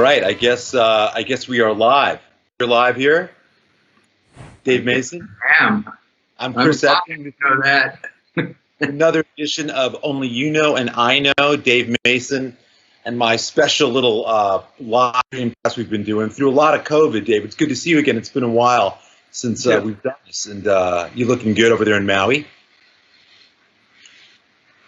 right, I guess we are live. You're live here, Dave Mason. I'm Chris Epting. You know that. Another edition of Only You Know and I Know, Dave Mason, and my special little live stream class we've been doing through a lot of COVID. Dave, it's good to see you again. It's been a while since we've done this, and you're looking good over there in Maui.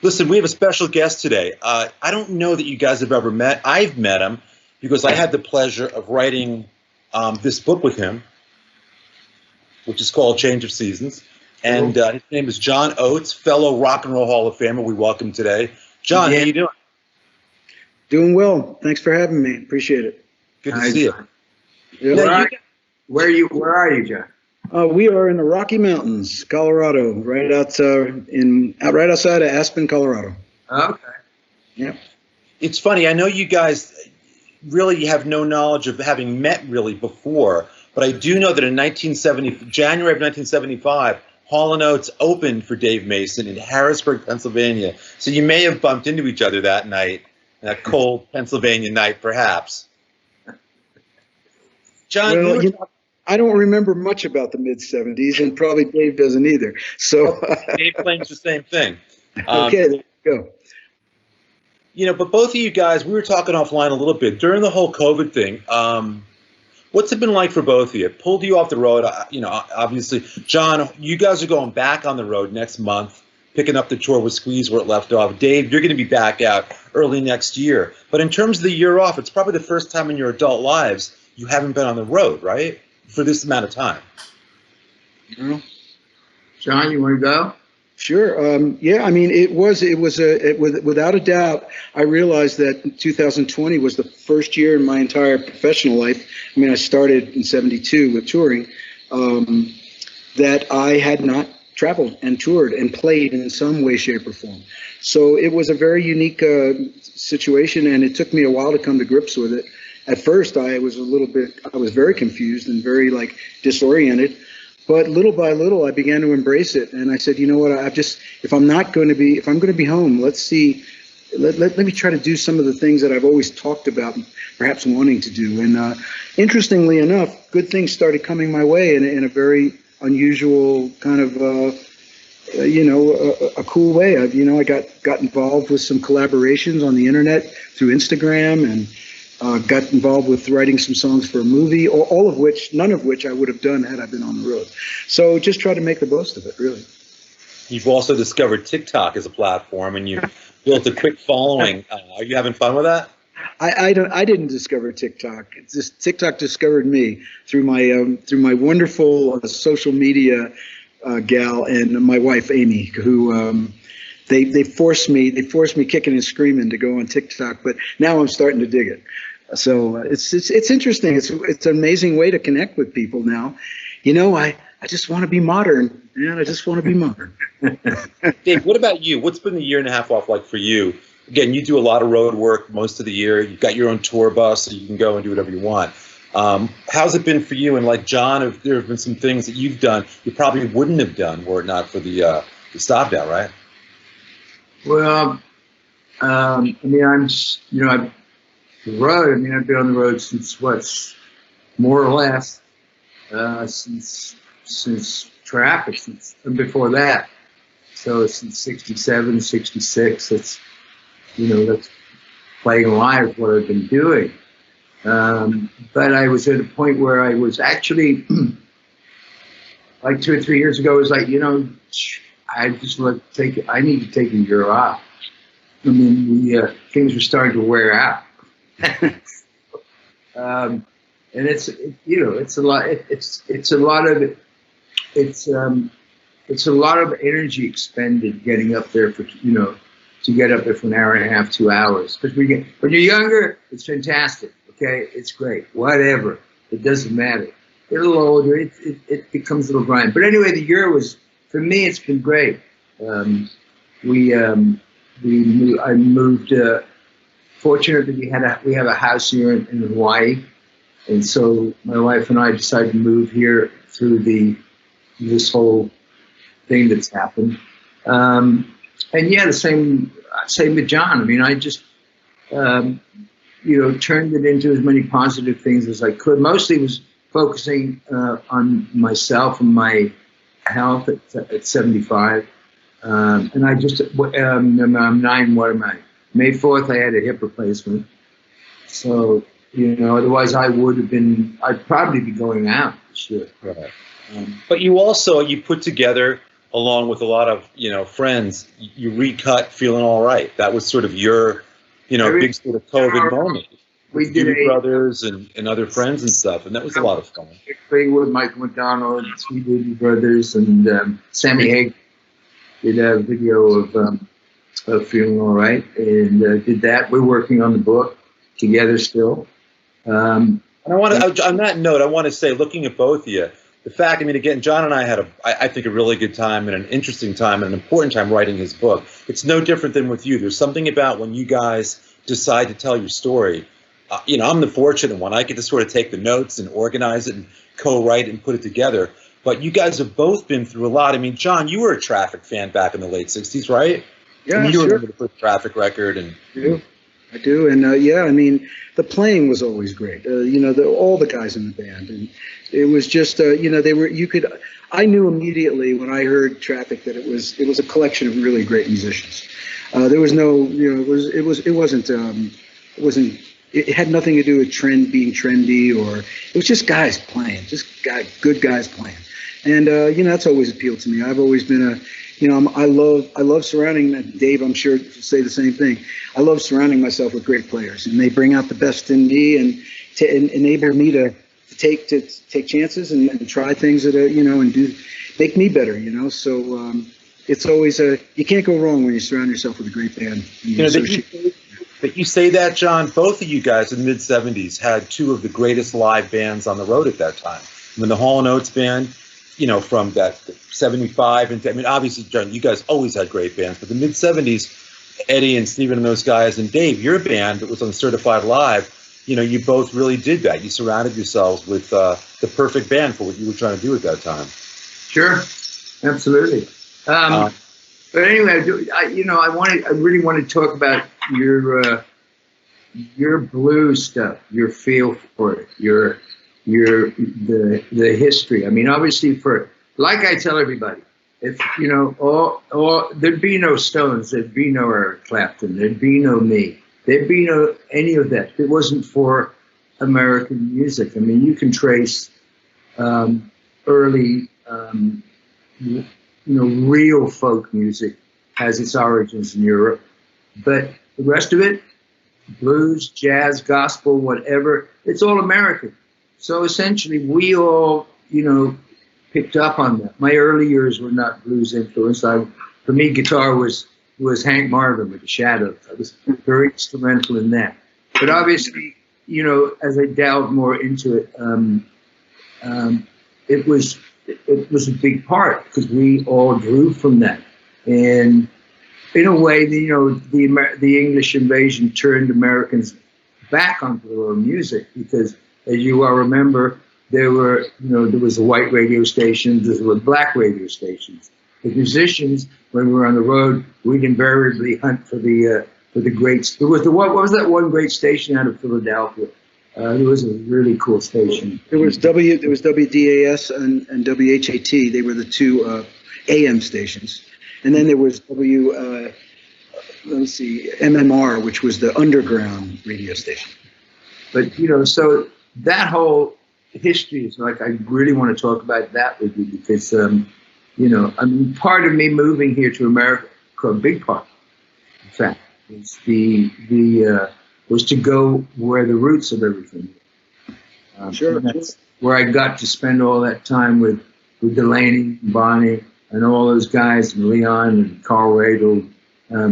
Listen, we have a special guest today. I don't know that you guys have ever met. I've met him because I had the pleasure of writing this book with him, which is called Change of Seasons. And his name is John Oates, fellow Rock and Roll Hall of Famer. We welcome him today. John, how you doing? Doing well. Thanks for having me. Appreciate it. Good to see you. Yeah. Where are you, John? We are in the Rocky Mountains, Colorado, right outside of Aspen, Colorado. Okay. Yeah. It's funny. I know you guys really have no knowledge of having met really before, but I do know that in January of 1975, Hall & Oates opened for Dave Mason in Harrisburg, Pennsylvania. So you may have bumped into each other that night, that cold Pennsylvania night, perhaps. John, well, I don't remember much about the mid-'70s, and probably Dave doesn't either. So Dave claims the same thing. Okay, there you go. But both of you guys, we were talking offline a little bit during the whole COVID thing. What's it been like for both of you? Pulled you off the road, obviously. John, you guys are going back on the road next month, picking up the tour with Squeeze where it left off. Dave, you're going to be back out early next year. But in terms of the year off, it's probably the first time in your adult lives you haven't been on the road, right? For this amount of time. John, you want to go? Sure. Yeah, I mean, without a doubt, I realized that 2020 was the first year in my entire professional life. I mean, I started in '72 with touring, that I had not traveled and toured and played in some way, shape, or form. So it was a very unique situation, and it took me a while to come to grips with it. At first, I was very confused and very disoriented. But little by little, I began to embrace it, and I said, you know what? If I'm going to be home, let's let me try to do some of the things that I've always talked about, perhaps wanting to do. And interestingly enough, good things started coming my way in a very unusual kind of, a cool way. I got involved with some collaborations on the internet through Instagram, and got involved with writing some songs for a movie, none of which I would have done had I been on the road. So just try to make the most of it, really. You've also discovered TikTok as a platform, and you've built a quick following. Are you having fun with that? I didn't discover TikTok. It's just TikTok discovered me through my wonderful social media gal and my wife Amy, who they forced me kicking and screaming to go on TikTok, but now I'm starting to dig it. So it's interesting. It's an amazing way to connect with people now. I just want to be modern, man. I just want to be modern. Dave, what about you? What's been the year and a half off like for you? Again, you do a lot of road work most of the year. You've got your own tour bus, so you can go and do whatever you want. How's it been for you? And like John, there have been some things that you've done you probably wouldn't have done were it not for the stop down, right? Well, I mean, I've been on the road since more or less, since traffic, and before that. So since '67, '66, that's playing live what I've been doing. But I was at a point where I was actually, like 2 or 3 years ago, I was like, I need to take a year off. I mean, things were starting to wear out. And it's a lot of energy expended getting up there to get up there for an hour and a half, 2 hours. Because when you're younger, it's fantastic. Okay, it's great. Whatever, it doesn't matter. Get a little older, it becomes a little grind. But anyway, the year for me, it's been great. I moved. Fortunately, we have a house here in Hawaii, and so my wife and I decided to move here through this whole thing that's happened. And yeah, the same with John. I mean, I just turned it into as many positive things as I could. Mostly was focusing on myself and my health at 75. And I just, I'm 9, what am I? May 4th, I had a hip replacement. So, otherwise I'd probably be going out this year. Right. But you put together, along with a lot of, friends, you recut Feeling All Right. That was sort of your, big sort of COVID moment. We did Brothers and other friends and stuff, and that was a lot of fun. With Mike McDonald, we did Brothers, and Sammy Hague did a video of Feeling All Right, and did that. We're working on the book together still. And on that note, I want to say, looking at both of you, the fact, again, John and I had I think a really good time and an interesting time and an important time writing his book. It's no different than with you. There's something about when you guys decide to tell your story. I'm the fortunate one. I get to sort of take the notes and organize it and co-write and put it together. But you guys have both been through a lot. John, you were a Traffic fan back in the late 60s, right? Yeah, you sure. remember the first Traffic record. I do. And the playing was always great. All the guys in the band. And it was just, I knew immediately when I heard Traffic that it was a collection of really great musicians. There was no, it had nothing to do with being trendy, or it was just guys playing, good guys playing. And, that's always appealed to me. I've always been I love surrounding, Dave, I'm sure will say the same thing. I love surrounding myself with great players, and they bring out the best in me and to enable me to take chances and try things that, and make me better, So, it's always you can't go wrong when you surround yourself with a great band. But you say that, John, both of you guys in the mid-'70s had two of the greatest live bands on the road at that time. The Hall & Oates band, from that 75, and obviously, John, you guys always had great bands, but the mid-'70s, Eddie and Stephen and those guys, and Dave, your band that was on Certified Live, you both really did that. You surrounded yourselves with the perfect band for what you were trying to do at that time. Sure, absolutely. But anyway, I really want to talk about your blues stuff, your feel for it, the history. Obviously, like I tell everybody, if there'd be no Stones, there'd be no Eric Clapton, there'd be no me, there'd be no any of that. If it wasn't for American music. You can trace early. Real folk music has its origins in Europe, but the rest of it, blues, jazz, gospel, whatever, it's all American. So essentially, we all, picked up on that. My early years were not blues influenced. For me, guitar was Hank Marvin with the Shadows. I was very instrumental in that. But obviously, as I delved more into it, it was a big part because we all drew from that. And in a way, the English invasion turned Americans back onto their own music because, as you all remember, there was a white radio stations, there were black radio stations. The musicians, when we were on the road, we'd invariably hunt for the greats. What was that one great station out of Philadelphia? It was a really cool station. There was WDAS and WHAT. They were the two AM stations, and then there was MMR, which was the underground radio station. But so that whole history is like, I really want to talk about that with you because part of me moving here to America, a big part, in fact, is was to go where the roots of everything. Sure. That's where I got to spend all that time with Delaney, and Bonnie, and all those guys, and Leon and Carl Radel,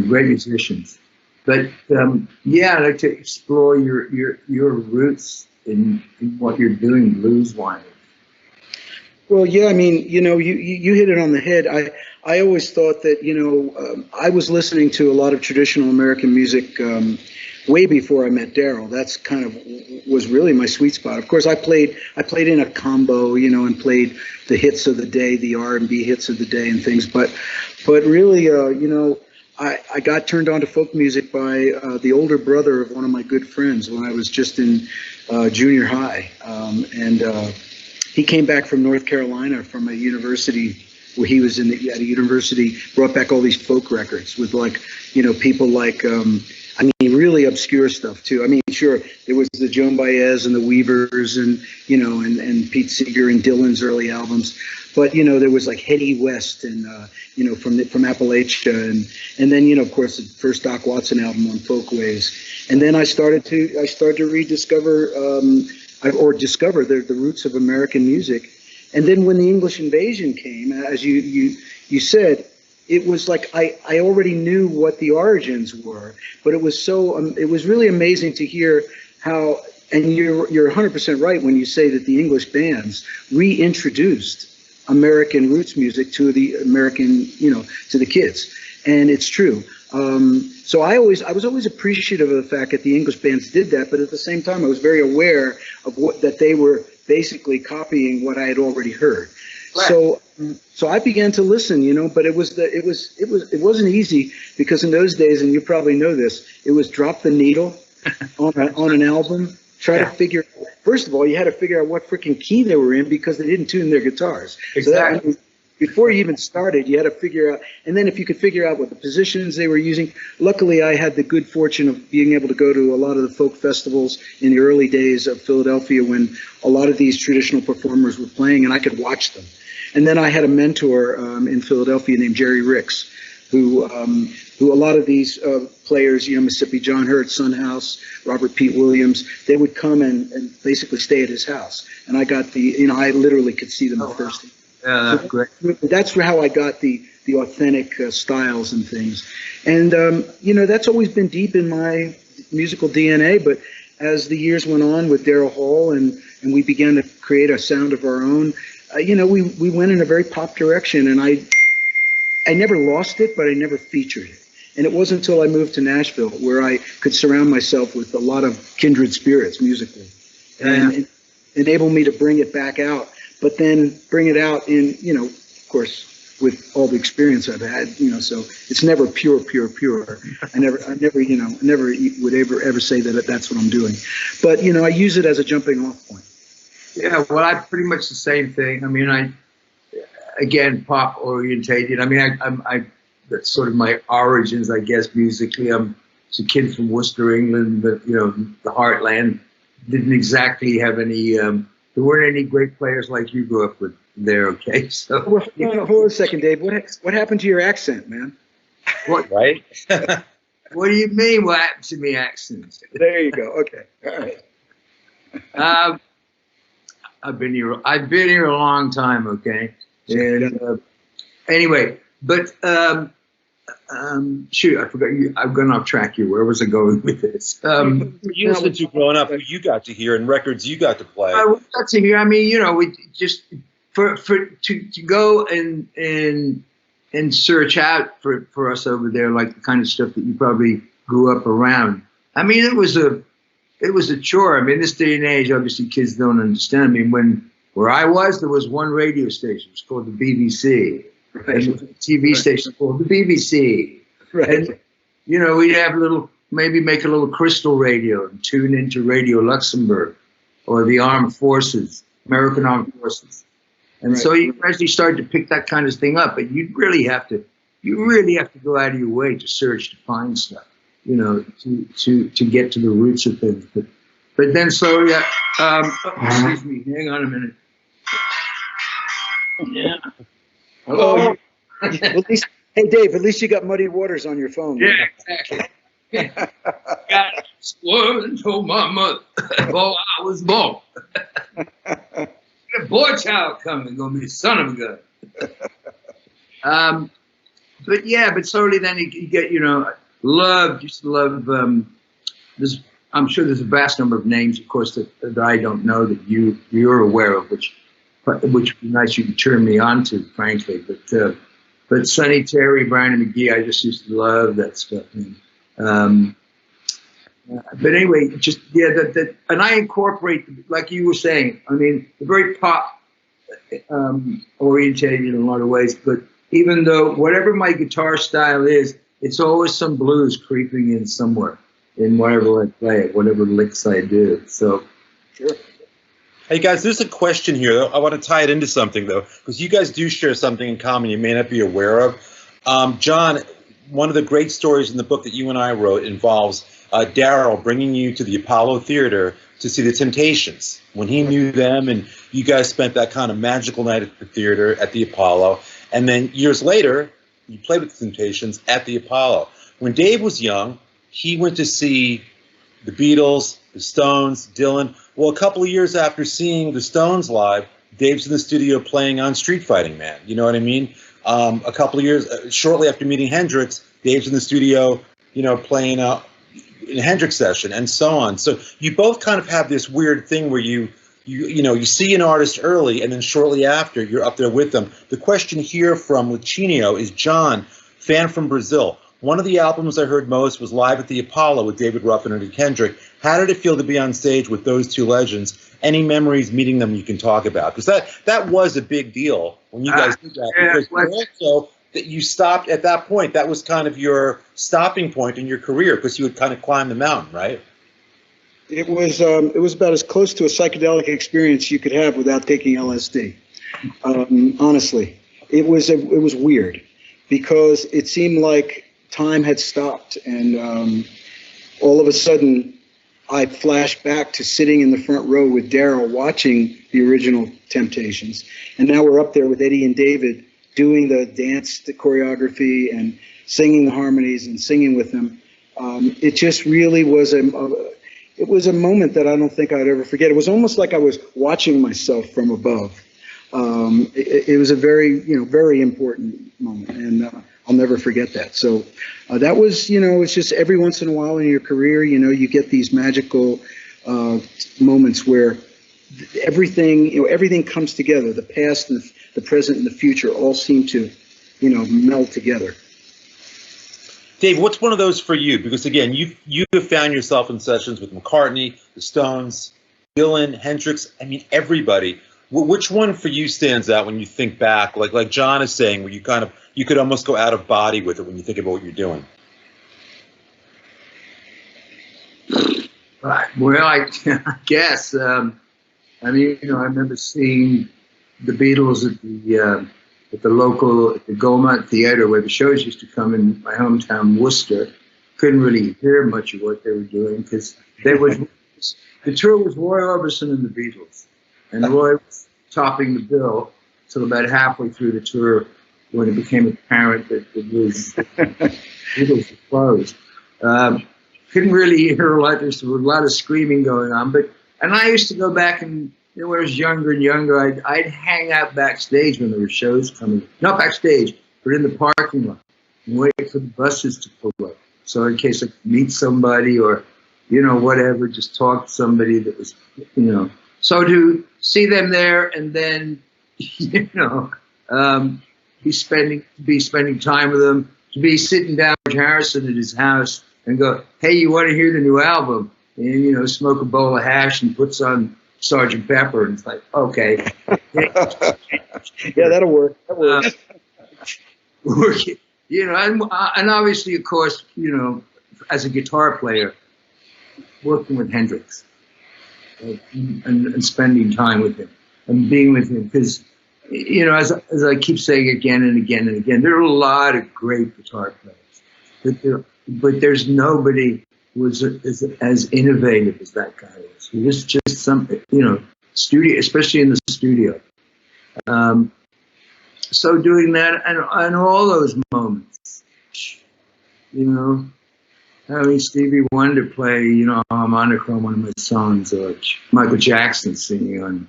great musicians. But I'd like to explore your roots in what you're doing blues-wise. Well, yeah, you hit it on the head. I always thought that, I was listening to a lot of traditional American music way before I met Daryl. That's kind of was really my sweet spot. Of course, I played in a combo, and played the hits of the day, the R&B hits of the day and things. But really, I got turned on to folk music by the older brother of one of my good friends when I was just in junior high. And he came back from North Carolina from a university where he was at a university, brought back all these folk records with like, people like, I mean, really obscure stuff too. I mean, sure, there was the Joan Baez and the Weavers and, and Pete Seeger and Dylan's early albums. But, there was like Hetty West and, from Appalachia. And then, of course, the first Doc Watson album on Folkways. And then I started to rediscover or discover the roots of American music. And then when the English invasion came, as you said, it was like I already knew what the origins were, but it was it was really amazing to hear how, and you're 100% right when you say that the English bands reintroduced American roots music to the American, to the kids, and it's true. So I was always appreciative of the fact that the English bands did that, but at the same time I was very aware of that they were basically copying what I had already heard. Right. So I began to listen, but it wasn't easy because in those days, and you probably know this, it was drop the needle on an album. Try to figure. First of all, you had to figure out what freaking key they were in because they didn't tune their guitars. Exactly. So before you even started, you had to figure out. And then if you could figure out what the positions they were using. Luckily, I had the good fortune of being able to go to a lot of the folk festivals in the early days of Philadelphia when a lot of these traditional performers were playing, and I could watch them. And then I had a mentor in Philadelphia named Jerry Ricks, who a lot of these players, Mississippi John Hurt, Son House, Robert Pete Williams, they would come and basically stay at his house. And I got I literally could see them the first time. Yeah, that's great. That's how I got the authentic styles and things. And, that's always been deep in my musical DNA. But as the years went on with Daryl Hall and we began to create a sound of our own, we went in a very pop direction. And I never lost it, but I never featured it. And it wasn't until I moved to Nashville where I could surround myself with a lot of kindred spirits musically and enable me to bring it back out, but then bring it out in, of course, with all the experience I've had, so it's never pure. I never would ever say that that's what I'm doing. But, I use it as a jumping off point. Yeah, well, I pretty much the same thing. I mean, again, pop orientated. I mean, that's sort of my origins, I guess, musically. I'm a kid from Worcester, England, but, the heartland. Didn't exactly have any, there weren't any great players like you grew up with there, okay? So, hold on a second, Dave. What happened to your accent, man? What? Right? What do you mean, what happened to me accents? There you go. Okay. All right. I've been here a long time, okay? And anyway, but shoot, I forgot you. I've gone off track here. Where was I going with this? You listened to growing up, who you got to hear, and records you got to play. I got to hear. I mean, we just to go and search out for us over there, like the kind of stuff that you probably grew up around. I mean, it was a chore. I mean, this day and age, obviously, kids don't understand. I mean, where I was, there was one radio station. It's called the BBC. Right. And a TV station called the BBC. Right. And, we'd have maybe make a little crystal radio and tune into Radio Luxembourg or the Armed Forces, American Armed Forces. And so you actually started to pick that kind of thing up. But you really have to go out of your way to search to find stuff, to get to the roots of things. But then slowly, excuse me, hang on a minute. Yeah. Hello. Hey, Dave, at least you got Muddy Waters on your phone. Yeah, exactly. Got swerved and told my mother before I was born. The boy child coming, gonna be the son of a gun. But slowly then you get, used to love, this. I'm sure there's a vast number of names, of course, that I don't know that you're aware of, which would be nice you could turn me on to, frankly. But Sonny Terry, Brian and McGee, I just used to love that stuff. But anyway, just and I incorporate, like you were saying. I mean, the very pop orientated in a lot of ways. But even though whatever my guitar style is, it's always some blues creeping in somewhere in whatever I play, whatever licks I do. So, Sure. Hey guys, there's a question here. Though. I want to tie it into something though, because you guys do share something in common you may not be aware of. John, one of the great stories in the book that you and I wrote involves Daryl bringing you to the Apollo Theater to see the Temptations when he knew them, and you guys spent that kind of magical night at the theater at the Apollo. And then years later, you played with the Temptations at the Apollo. When Dave was young, he went to see the Beatles, the Stones, Dylan. Well, a couple of years after seeing the Stones live, Dave's in the studio playing on Street Fighting Man. You know what I mean? A couple of years, shortly after meeting Hendrix, Dave's in the studio, playing in a Hendrix session, and so on. So you both kind of have this weird thing where you see an artist early, and then shortly after, you're up there with them. The question here from Lucinio is, John, fan from Brazil. One of the albums I heard most was Live at the Apollo with David Ruffin and Kendrick. How did it feel to be on stage with those two legends? Any memories meeting them you can talk about? Because that was a big deal when you guys did that. Yeah, because also that you stopped at that point. That was kind of your stopping point in your career because you had kind of climbed the mountain, right? It was about as close to a psychedelic experience you could have without taking LSD. Honestly, it was weird because it seemed like time had stopped, and all of a sudden I flashed back to sitting in the front row with Daryl watching the original Temptations, and now we're up there with Eddie and David doing the dance, the choreography, and singing the harmonies and singing with them. It just really was it was a moment that I don't think I'd ever forget. It was almost like I was watching myself from above. It was a very, very important moment, and I'll never forget that. So that was, it's just every once in a while in your career, you get these magical moments where everything comes together. The past, and the present, and the future all seem to, meld together. Dave, what's one of those for you? Because again, you have found yourself in sessions with McCartney, the Stones, Dylan, Hendrix. I mean, everybody. Which one for you stands out when you think back? Like John is saying, where you could almost go out of body with it when you think about what you're doing. Well, I guess. I remember seeing the Beatles at the local, at the Gaumont Theater, where the shows used to come in my hometown, Worcester. Couldn't really hear much of what they were doing because the tour was Roy Orbison and the Beatles, and Roy was topping the bill till about halfway through the tour when it became apparent that it was Beatles were closed. Couldn't really hear a lot. There was a lot of screaming going on, and I used to go back and. When I was younger and younger, I'd hang out backstage when there were shows coming. Not backstage, but in the parking lot and wait for the buses to pull up. So in case I could meet somebody or, whatever, just talk to somebody that was, So to see them there and then, be spending time with them, to be sitting down with Harrison at his house and go, hey, you want to hear the new album? And, smoke a bowl of hash and puts on Sergeant Pepper, and it's like, okay. Yeah, that'll work. And obviously, of course, as a guitar player, working with Hendrix and spending time with him and being with him, because, as I keep saying again and again and again, there are a lot of great guitar players, but there's nobody was as innovative as that guy was. He was just something, studio, especially in the studio. So doing that and all those moments, having Stevie Wonder play, harmonica on one of my songs, or Michael Jackson singing on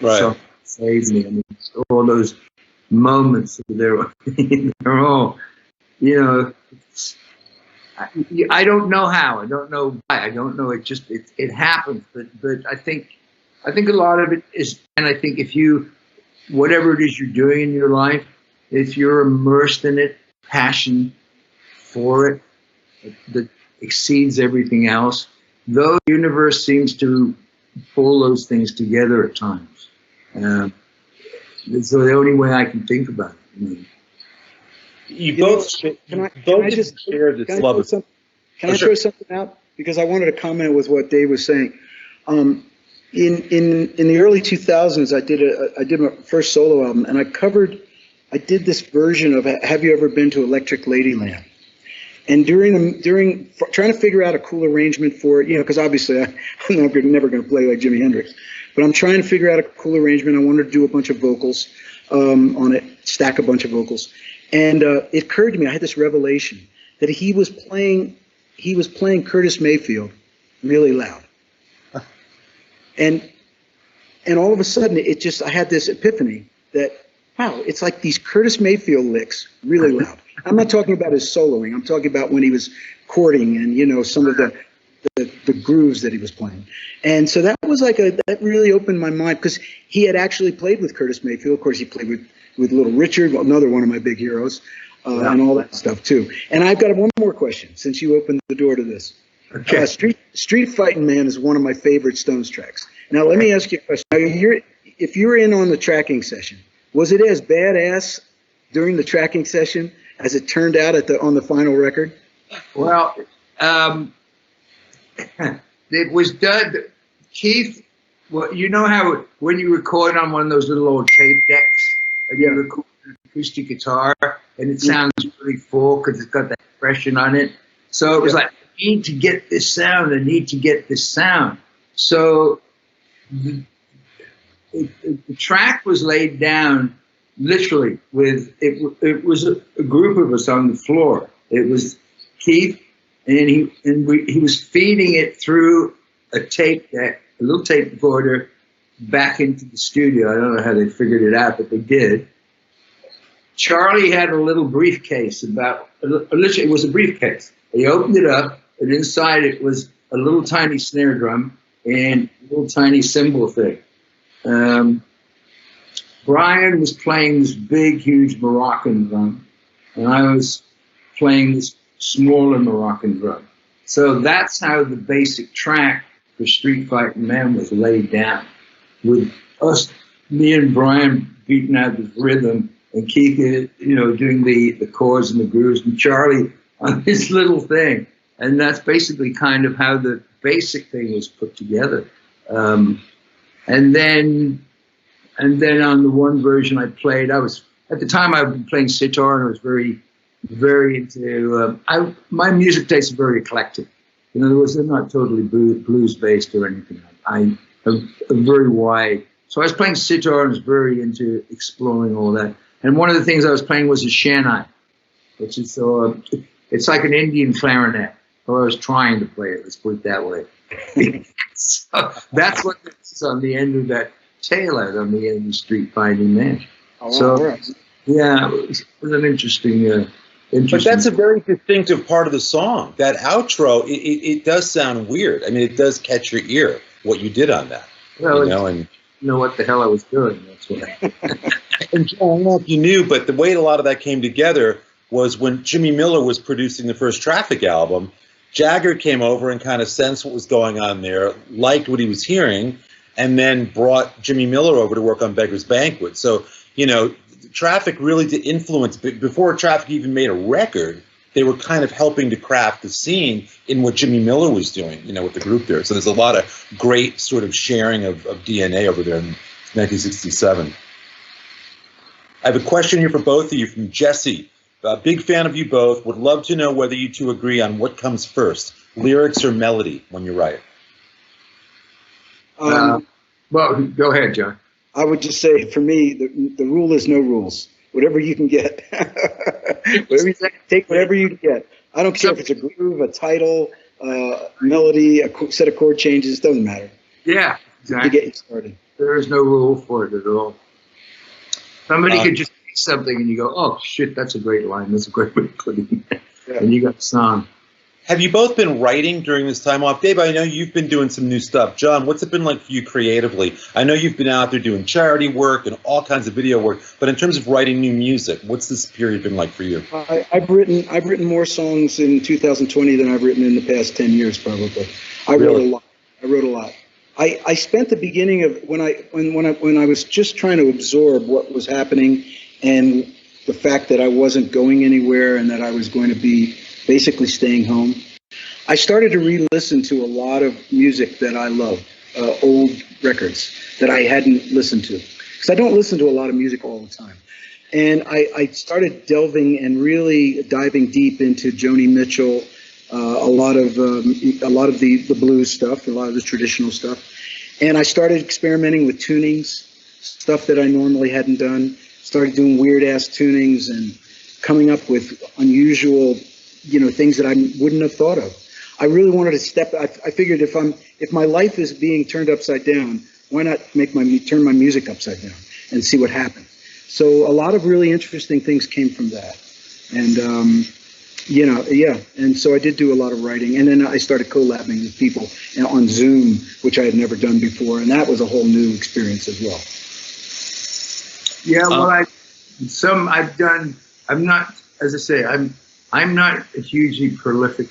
Right. Save Me. I mean, all those moments, they're all, I don't know how. I don't know why. I don't know. It happens. But I think a lot of it is, and I think whatever it is you're doing in your life, if you're immersed in it, passion for it, that exceeds everything else, the universe seems to pull those things together at times. So the only way I can think about it. You You know, both can both I just share this can I love throw of. some, can Oh, I sure. throw something out? Because I wanted to comment with what Dave was saying. In the early 2000s, I did my first solo album, and I did this version of Have You Ever Been to Electric Ladyland? And during trying to figure out a cool arrangement for it, because obviously I'm never going to play like Jimi Hendrix, but I'm trying to figure out a cool arrangement. I wanted to do a bunch of vocals on it, stack a bunch of vocals, and it occurred to me, I had this revelation that he was playing Curtis Mayfield really loud, and all of a sudden I had this epiphany that, wow, it's like these Curtis Mayfield licks really loud. I'm not talking about his soloing. I'm talking about when he was chording and, some of the grooves that he was playing. And so that was that really opened my mind, because he had actually played with Curtis Mayfield. Of course, he played with Little Richard, another one of my big heroes, and all that stuff too. And I've got one more question, since you opened the door to this. Okay. Street Fighting Man is one of my favorite Stones tracks. Now, let me ask you a question. Now, if you were in on the tracking session, was it as badass during the tracking session as it turned out on the final record? Well, it was done. Keith, well, you know how when you record on one of those little old tape decks, and you record an acoustic guitar, and it sounds really full because it's got that expression on it. So it was like, I need to get this sound. I need to get this sound. So the track was laid down literally with it was a group of us on the floor. It was Keith, and he was feeding it through a tape deck, a little tape recorder, back into the studio. I don't know how they figured it out, but they did. Charlie had a little briefcase literally it was a briefcase. He opened it up, and inside it was a little tiny snare drum and a little tiny cymbal thing. Brian was playing this big, huge Moroccan drum, and I was playing this smaller Moroccan drum. So that's how the basic track for Street Fighting Man was laid down, with me and Brian beating out the rhythm, and Keith, doing the chords and the grooves, and Charlie on this little thing. And that's basically kind of how the basic thing was put together. And then on the one version I played, at the time I'd been playing sitar, and I was very, very into, my music taste is very eclectic. In other words, they're not totally blues based or anything. I'm very wide. So I was playing sitar and was very into exploring all that. And one of the things I was playing was a shanai, which is it's like an Indian clarinet. Or I was trying to play it, let's put it that way. So that's what is on the end of that tail out on the end of the Street Fighting Man. Oh, So, right. yeah, it was an interesting. But that's a very distinctive part of the song. That outro, it does sound weird. I mean, it does catch your ear, what you did on that. Well, And know what the hell I was doing. That's what. And John, I don't know if you knew, but the way a lot of that came together was when Jimmy Miller was producing the first Traffic album. Jagger came over and kind of sensed what was going on there, liked what he was hearing, and then brought Jimmy Miller over to work on Beggar's Banquet. So, Traffic really did influence, before Traffic even made a record, they were kind of helping to craft the scene in what Jimmy Miller was doing, with the group there. So there's a lot of great sort of sharing of DNA over there in 1967. I have a question here for both of you from Jesse. A big fan of you both. Would love to know whether you two agree on what comes first, lyrics or melody when you write. Well, go ahead, John. I would just say, for me, the rule is no rules. Whatever you can get. Take whatever you can get. I don't care if it's a groove, a title, melody, a set of chord changes. Doesn't matter. Yeah, exactly. To get you started. There is no rule for it at all. Somebody could just say something and you go, oh, shit, that's a great line. That's a great way of putting it. Yeah. And you got the song. Have you both been writing during this time off? Dave, I know you've been doing some new stuff. John, what's it been like for you creatively? I know you've been out there doing charity work and all kinds of video work, but in terms of writing new music, what's this period been like for you? I've written more songs in 2020 than I've written in the past 10 years, probably. I wrote a lot. I spent the beginning of when I was just trying to absorb what was happening and the fact that I wasn't going anywhere and that I was going to be basically staying home, I started to re-listen to a lot of music that I loved, old records that I hadn't listened to. Because I don't listen to a lot of music all the time. And I started delving and really diving deep into Joni Mitchell, a lot of the blues stuff, a lot of the traditional stuff. And I started experimenting with tunings, stuff that I normally hadn't done. Started doing weird ass tunings and coming up with unusual, things that I wouldn't have thought of. I really wanted to I figured if my life is being turned upside down, why not turn my music upside down and see what happens? So a lot of really interesting things came from that. And, and so I did do a lot of writing. And then I started collabing with people on Zoom, which I had never done before. And that was a whole new experience as well. Yeah, well, I've done, I'm not, as I say, I'm not a hugely prolific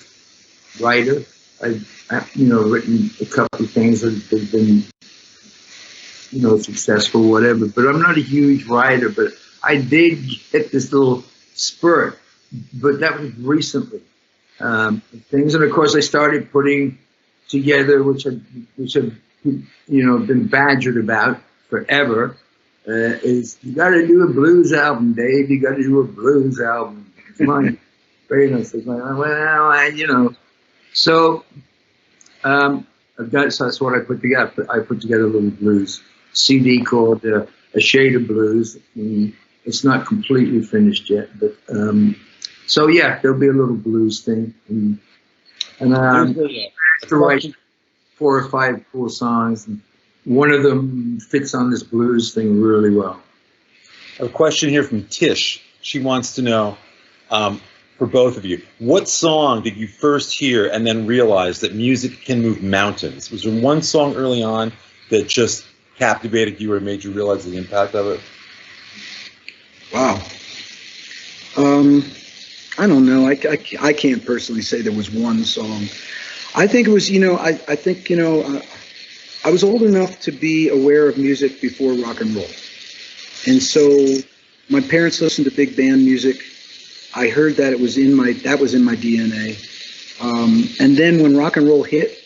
writer. I've written a couple of things that have been, successful, whatever, but I'm not a huge writer, but I did get this little spurt, but that was recently. Things, and of course I started putting together, which I've been badgered about forever, is you got to do a blues album, Dave. You got to do a blues album. Come on, very nice. Well, so so that's what I put together. I put together a little blues CD called A Shade of Blues. It's not completely finished yet, but so yeah, there'll be a little blues thing, and I have to write 4 or 5 cool songs, and one of them fits on this blues thing really well. A question here from Tish. She wants to know, for both of you, what song did you first hear and then realize that music can move mountains? Was there one song early on that just captivated you or made you realize the impact of it? Wow. I don't know. I can't personally say there was one song. I think it was, I was old enough to be aware of music before rock and roll. And so my parents listened to big band music. I heard that it was in my DNA. And then when rock and roll hit,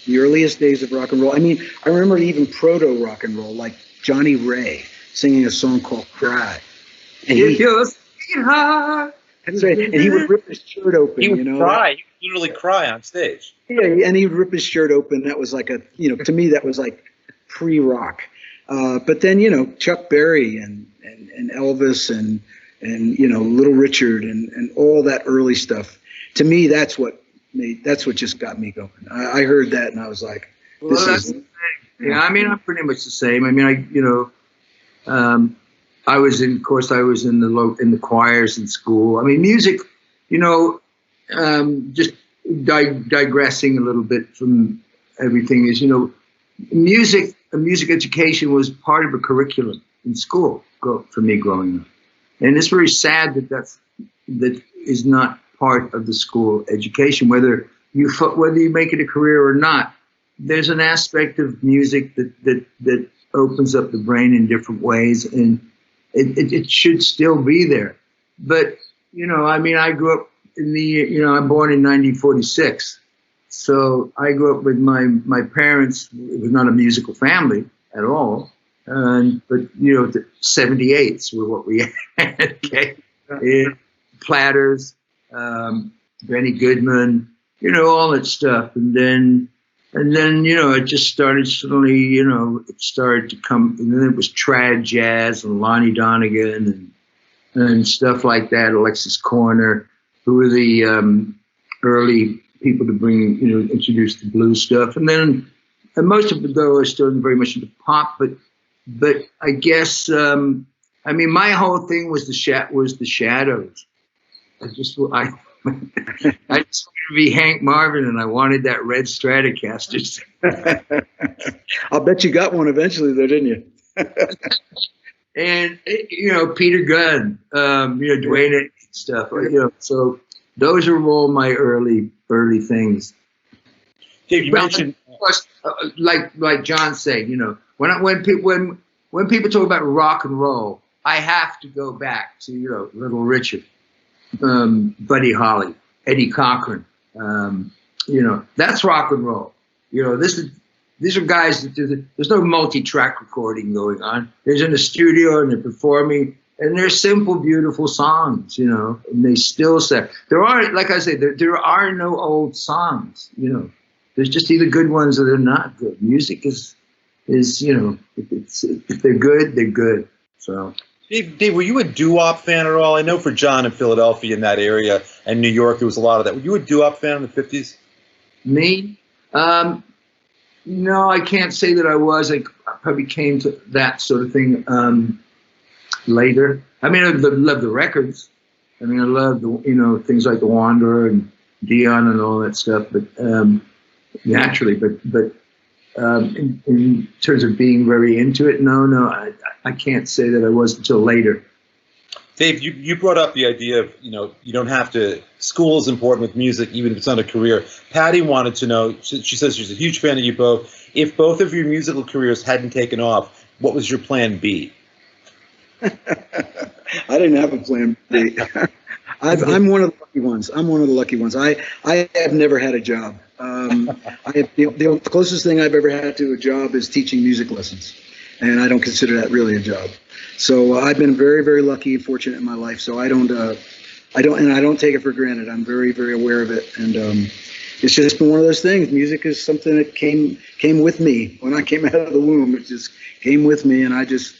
the earliest days of rock and roll, I remember even proto rock and roll, like Johnny Ray singing a song called Cry. And that's right. And he would rip his shirt open. He would cry. He would literally cry on stage. Yeah, and he would rip his shirt open. That was like to me, that was like pre-rock. But then, Chuck Berry and Elvis and Little Richard and all that early stuff. To me, that's what just got me going. I heard that and I was like, this is. Yeah, I'm pretty much the same. I was in the choirs in school. Music, just digressing a little bit from everything is, music education was part of a curriculum in school for me growing up. And it's very sad that is not part of the school education, whether you make it a career or not. There's an aspect of music that opens up the brain in different ways, and it should still be there. But, I grew up I'm born in 1946. So I grew up with my parents. It was not a musical family at all. But, the 78s were what we had. Okay. Platters, Benny Goodman, all that stuff. And then, it just started suddenly, it started to come, and then it was trad jazz and Lonnie Donegan and stuff like that, Alexis Corner, who were the early people to bring, introduce the blues stuff. And most of it, though, are still very much into pop, but I guess, my whole thing was the Shadows. I just wanted to be Hank Marvin, and I wanted that red Stratocaster. I'll bet you got one eventually, though, didn't you? And Peter Gunn, Dwayne and stuff. So those are all my early things. Dave, you mentioned, like John said, when people talk about rock and roll, I have to go back to, Little Richard, Buddy Holly, Eddie Cochran. That's rock and roll. These are guys that there's no multi-track recording going on. They're in the studio and they're performing, and they're simple, beautiful songs, and they still say, there are, like I say, there are no old songs, there's just either good ones or they're not good. Music is if they're good, they're good. So. Dave, were you a doo-wop fan at all? I know for John in Philadelphia in that area and New York, there was a lot of that. Were you a doo-wop fan in the 50s? Me? No, I can't say that I was. I probably came to that sort of thing later. I mean, I love the records. I mean, I love the things like The Wanderer and Dion and all that stuff. But naturally, but in terms of being very into it, no, I can't say that I was until later. Dave, you brought up the idea of, you don't have to, school is important with music, even if it's not a career. Patty wanted to know, she says she's a huge fan of you both. If both of your musical careers hadn't taken off, what was your plan B? I didn't have a plan B. I'm one of the lucky ones. I have never had a job. The closest thing I've ever had to a job is teaching music lessons, and I don't consider that really a job. So I've been very, very lucky and fortunate in my life. So I don't take it for granted. I'm very, very aware of it, and it's just been one of those things. Music is something that came with me when I came out of the womb. It just came with me, and I just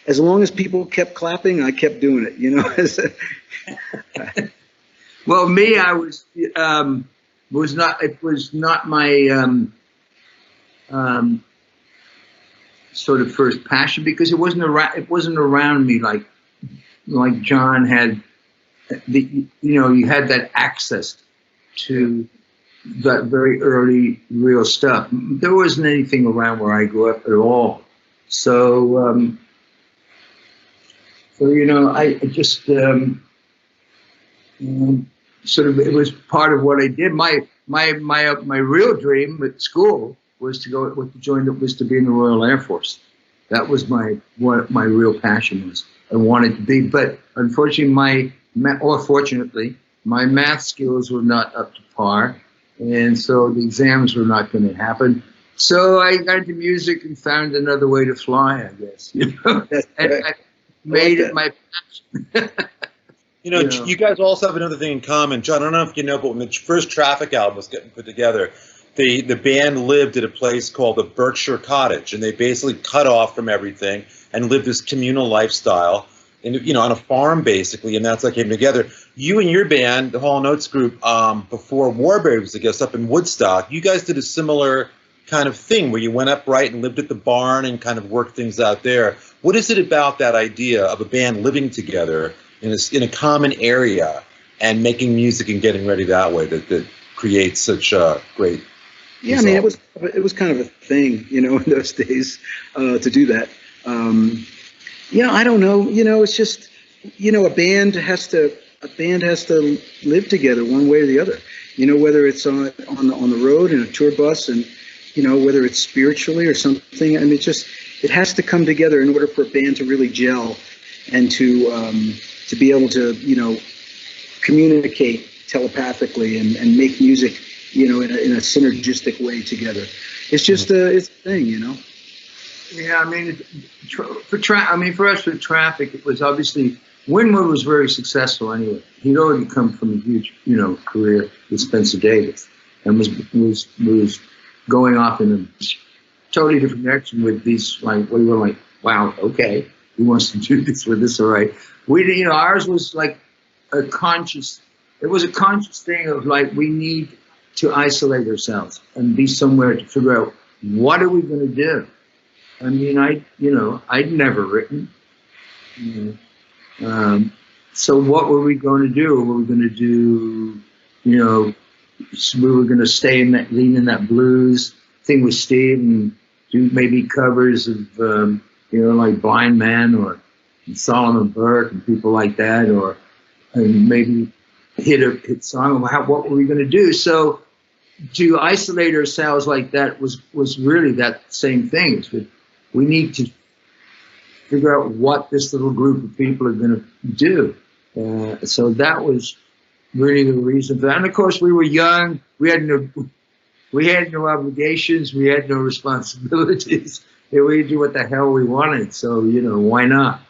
as long as people kept clapping, I kept doing it. Well, me, I was not my sort of first passion, because it wasn't around me like John had. You had that access to that very early real stuff. There wasn't anything around where I grew up at all. So I just sort of, it was part of what I did. My real dream at school was to be in the Royal Air Force. That was what my real passion was. I wanted to be, but unfortunately, fortunately, my math skills were not up to par, and so the exams were not going to happen. So I got into music and found another way to fly, I guess. And I made it my passion. You guys also have another thing in common. John, I don't know if you know, but when the first Traffic album was getting put together, the band lived at a place called the Berkshire Cottage, and they basically cut off from everything and lived this communal lifestyle, on a farm basically, and that's how it came together. You and your band, the Hall & Oates group, before Warbury was, I guess, up in Woodstock, you guys did a similar kind of thing where you went up and lived at the barn and kind of worked things out there. What is it about that idea of a band living together in a common area and making music and getting ready that way that creates such a great result? I mean, it was kind of a thing, in those days to do that. I don't know. It's just, a band has to live together one way or the other. Whether it's on the road in a tour bus, and whether it's spiritually or something. I mean, it has to come together in order for a band to really gel and to be able to communicate telepathically and make music in a synergistic way together. It's just it's a thing, Yeah, I mean, for us with Traffic, it was obviously, Winwood was very successful anyway. He'd already come from a huge, career with Spencer Davis, and was going off in a totally different direction with these, we were like, wow, okay, he wants to do this with this, all right. We, ours was like a conscious thing of we need to isolate ourselves and be somewhere to figure out what are we going to do. I mean, I'd never written. So what were we going to do? Were we going to do, we were going to stay lean in that blues thing with Steve and do maybe covers of, like Blind Man or Solomon Burke and people like that, and maybe hit a hit song. What were we going to do? So to isolate ourselves like that was really that same thing. We need to figure out what this little group of people are going to do. So that was really the reason for that. And of course, we were young. We had no obligations. We had no responsibilities. We could do what the hell we wanted. So, why not?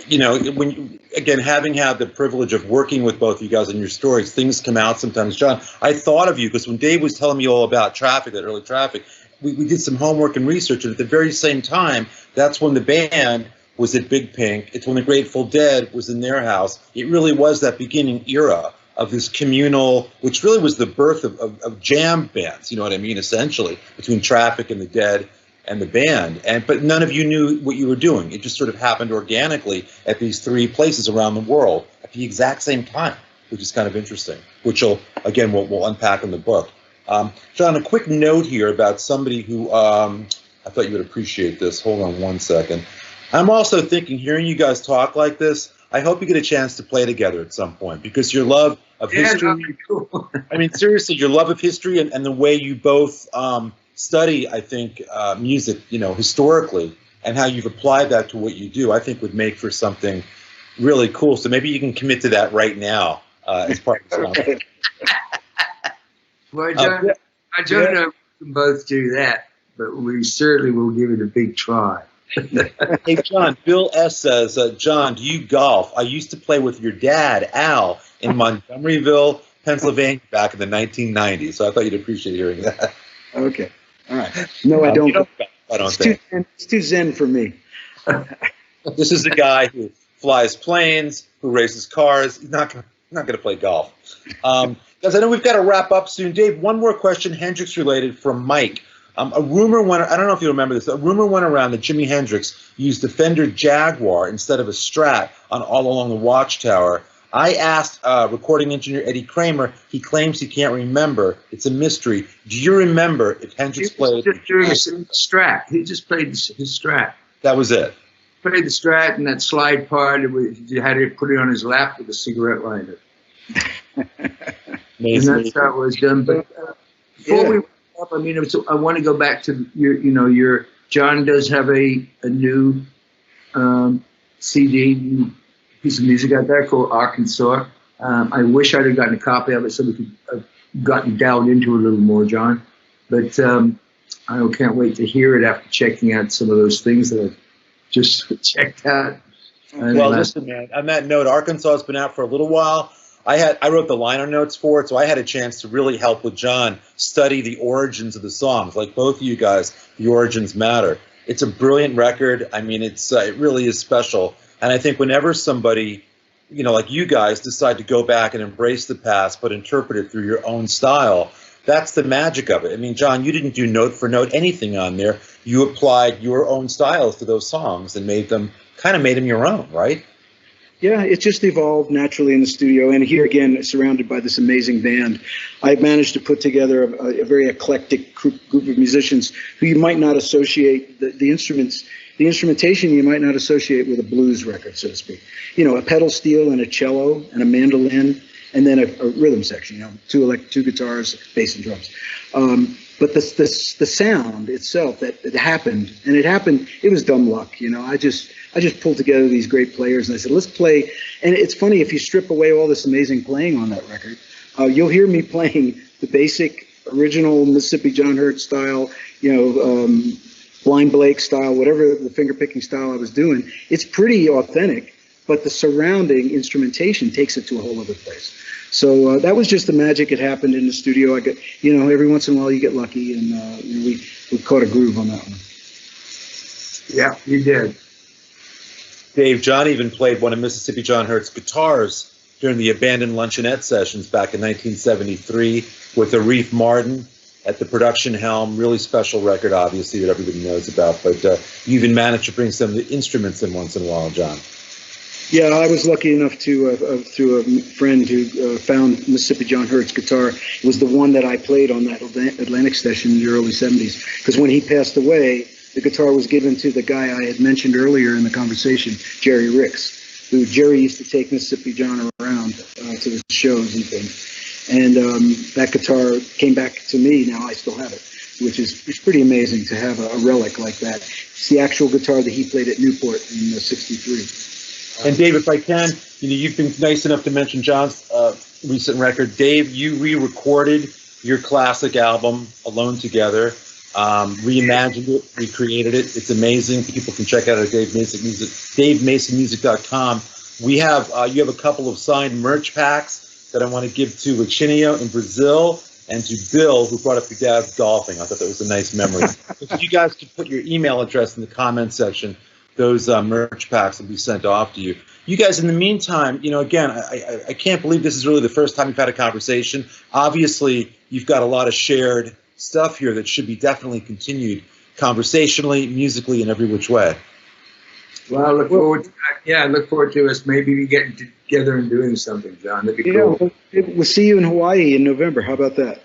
Again, having had the privilege of working with both you guys in your stories, things come out sometimes. John, I thought of you because when Dave was telling me all about Traffic, that early Traffic, we did some homework and research, and at the very same time, that's when the band was at Big Pink. It's when the Grateful Dead was in their house. It really was that beginning era of this communal, which really was the birth of jam bands, you know what I mean, essentially, between Traffic and the Dead and the band. But none of you knew what you were doing. It just sort of happened organically at these three places around the world at the exact same time, which is kind of interesting, which we'll unpack in the book. John, a quick note here about somebody who I thought you would appreciate this. Hold on one second. I'm also thinking, hearing you guys talk like this, I hope you get a chance to play together at some point, because your love of history, cool. I mean, seriously, your love of history and the way you both study, I think, music, historically, and how you've applied that to what you do, I think would make for something really cool. So maybe you can commit to that right now as part of the song. Well, John, I don't know if we can both do that, but we certainly will give it a big try. Hey, John, Bill S. says, John, do you golf? I used to play with your dad, Al, in Montgomeryville, Pennsylvania, back in the 1990s. So I thought you'd appreciate hearing that. Okay. All right. No, I don't. I don't think. It's too zen for me. This is the guy who flies planes, who races cars. He's not going to play golf. Guys, I know we've got to wrap up soon. Dave, one more question, Hendrix related, from Mike. A rumor went, I don't know if you remember this, a rumor went around that Jimi Hendrix used a Fender Jaguar instead of a Strat on All Along the Watchtower. I asked recording engineer Eddie Kramer. He claims he can't remember. It's a mystery. Do you remember if Hendrix played? He was just doing a Strat. He just played his Strat. That was it. Played the Strat and that slide part. You had to put it on his lap with a cigarette lighter. Amazing. And that's how it was done. But before we up, I mean, I want to go back to your John does have a new CD, piece of music out there called Arkansas. I wish I'd have gotten a copy of it so we could have gotten down into it a little more, John. But I can't wait to hear it after checking out some of those things that I've just checked out. Well, listen, man, on that note, Arkansas has been out for a little while. I wrote the liner notes for it, so I had a chance to really help with John study the origins of the songs. Like both of you guys, the origins matter. It's a brilliant record. I mean, it really is special. And I think whenever somebody, like you guys, decide to go back and embrace the past but interpret it through your own style, that's the magic of it. I mean, John, you didn't do note for note anything on there. You applied your own styles to those songs and made them your own, right? Yeah, it just evolved naturally in the studio. And here again, surrounded by this amazing band, I've managed to put together a very eclectic group of musicians who you might not associate the instrumentation you might not associate with a blues record, so to speak. A pedal steel and a cello and a mandolin, and then a rhythm section, two guitars, bass and drums. But the sound itself that happened, it was dumb luck. I just pulled together these great players and I said, let's play. And it's funny, if you strip away all this amazing playing on that record, you'll hear me playing the basic original Mississippi John Hurt style, Blind Blake style, whatever the finger picking style I was doing. It's pretty authentic, but the surrounding instrumentation takes it to a whole other place. So that was just the magic. It happened in the studio. I get, every once in a while you get lucky, and we caught a groove on that one. Yeah, you did. Dave, John even played one of Mississippi John Hurt's guitars during the Abandoned Luncheonette sessions back in 1973 with Arif Martin at the production helm. Really special record, obviously, that everybody knows about. But you even managed to bring some of the instruments in once in a while, John. Yeah, I was lucky enough to, through a friend who found Mississippi John Hurt's guitar. It was the one that I played on that Atlantic session in the early 70s. Because when he passed away, the guitar was given to the guy I had mentioned earlier in the conversation, Jerry Ricks, who Jerry used to take Mississippi John around to the shows and things. And that guitar came back to me. Now I still have it. which is it's pretty amazing to have a relic like that. It's the actual guitar that he played at Newport in '63. And Dave, if I can, you've been nice enough to mention John's recent record. Dave, you re-recorded your classic album, Alone Together, reimagined it, recreated it. It's amazing. People can check out at DaveMasonMusic.com. We have, you have a couple of signed merch packs that I want to give to Virginia in Brazil and to Bill, who brought up your dad's golfing. I thought that was a nice memory. If you guys could put your email address in the comment section, those merch packs will be sent off to you. You guys, in the meantime, again, I can't believe this is really the first time you've had a conversation. Obviously, you've got a lot of shared stuff here that should be definitely continued conversationally, musically, in every which way. Well, I look forward to us maybe getting together and doing something, John. That'd be cool. We'll see you in Hawaii in November. How about that?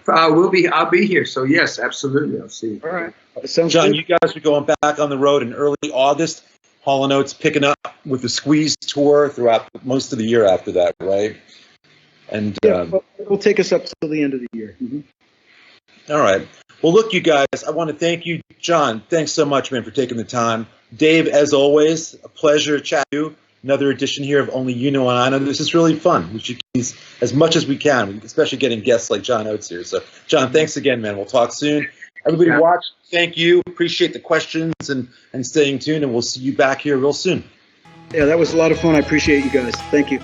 I'll be here. So yes, absolutely. I'll see you. All right. Sounds John, good. you guys are going back on the road in early August. Hall & Oates picking up with the Squeeze tour throughout most of the year after that, right? And it'll take us up till the end of the year. Mm-hmm. All right. Well, look, you guys, I want to thank you. John, thanks so much, man, for taking the time. Dave, as always, a pleasure to chat with you. Another edition here of Only You Know and I Know. This is really fun. We should keep these as much as we can, especially getting guests like John Oates here. So, John, thanks again, man. We'll talk soon. Everybody watch. Thank you. Appreciate the questions and staying tuned, and we'll see you back here real soon. Yeah, that was a lot of fun. I appreciate you guys. Thank you.